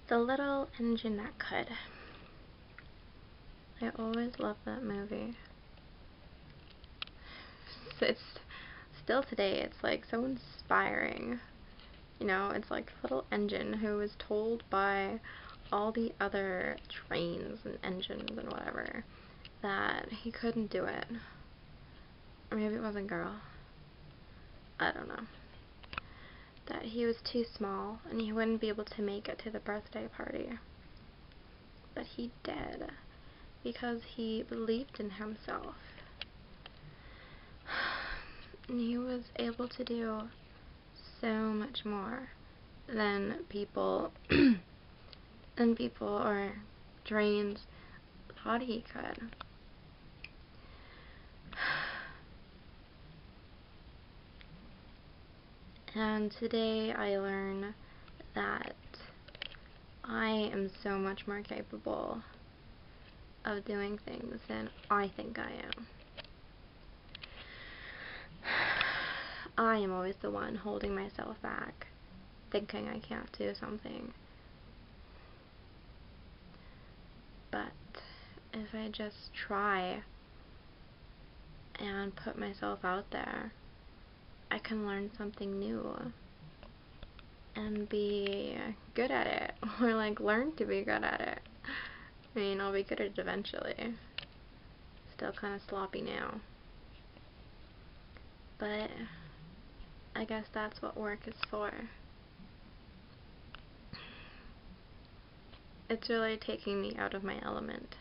The Little Engine That Could. I always loved that movie. It's still today, it's like so inspiring. You know, it's like a little engine who was told by all the other trains and engines and whatever that he couldn't do it. Or maybe it wasn't girl. I don't know. That he was too small and he wouldn't be able to make it to the birthday party. But he did, because he believed in himself. And he was able to do so much more than people or trains thought he could. And today I learn that I am so much more capable of doing things than I think I am. I am always the one holding myself back, thinking I can't do something. But if I just try and put myself out there, I can learn something new and be good at it, or like learn to be good at it. I mean, I'll be good at it eventually. Still kind of sloppy now. But I guess that's what work is for. It's really taking me out of my element.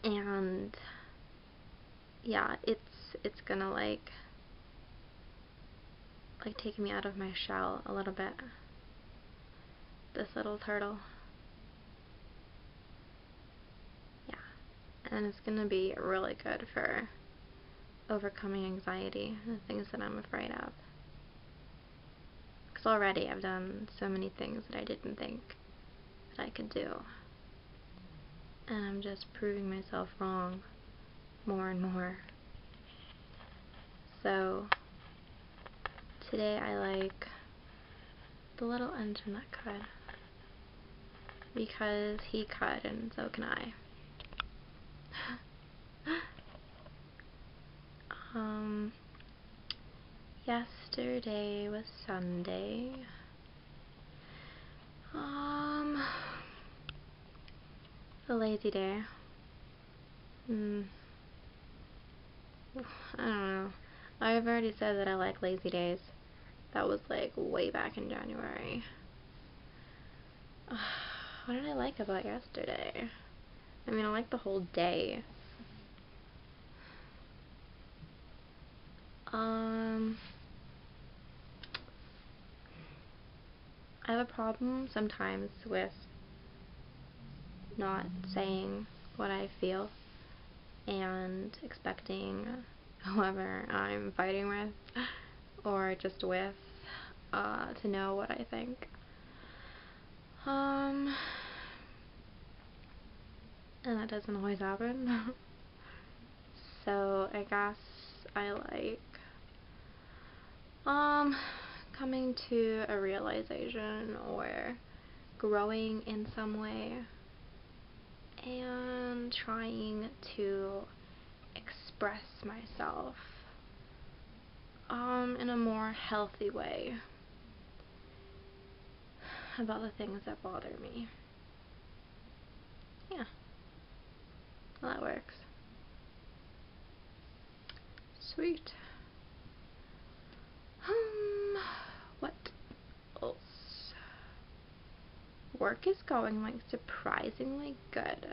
And yeah, it's gonna like take me out of my shell a little bit. This little turtle. Yeah. And it's gonna be really good for overcoming anxiety and things that I'm afraid of. Because already I've done so many things that I didn't think that I could do. And I'm just proving myself wrong more and more. So today I like the little engine that could. Because he could, and so can I. Yesterday was Sunday. A lazy day. I don't know. I've already said that I like lazy days. That was like way back in January. What did I like about yesterday? I mean, I liked the whole day. I have a problem sometimes with not saying what I feel and expecting whoever I'm fighting with or just with to know what I think. And that doesn't always happen. So I guess I like coming to a realization or growing in some way and trying to express myself in a more healthy way about the things that bother me. Yeah. Well, that works. Sweet. What else? Work is going like surprisingly good.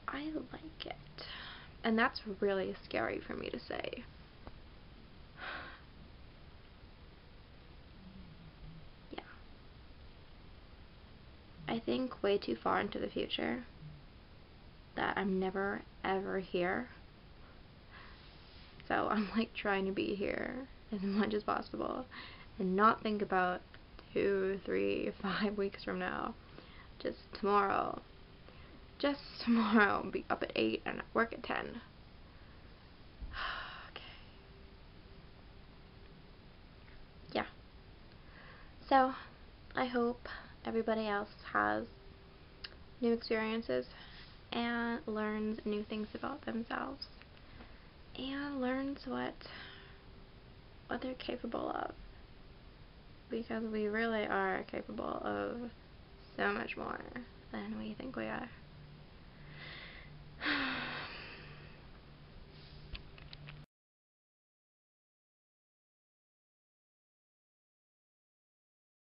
I like it. And that's really scary for me to say. Yeah. I think way too far into the future that I'm never ever here. So I'm like trying to be here as much as possible and not think about 2, 3, 5 weeks from now. Just tomorrow. Just tomorrow. Be up at 8 and work at 10. Okay. So, I hope everybody else has new experiences and learns new things about themselves and learns what they're capable of, because we really are capable of so much more than we think we are.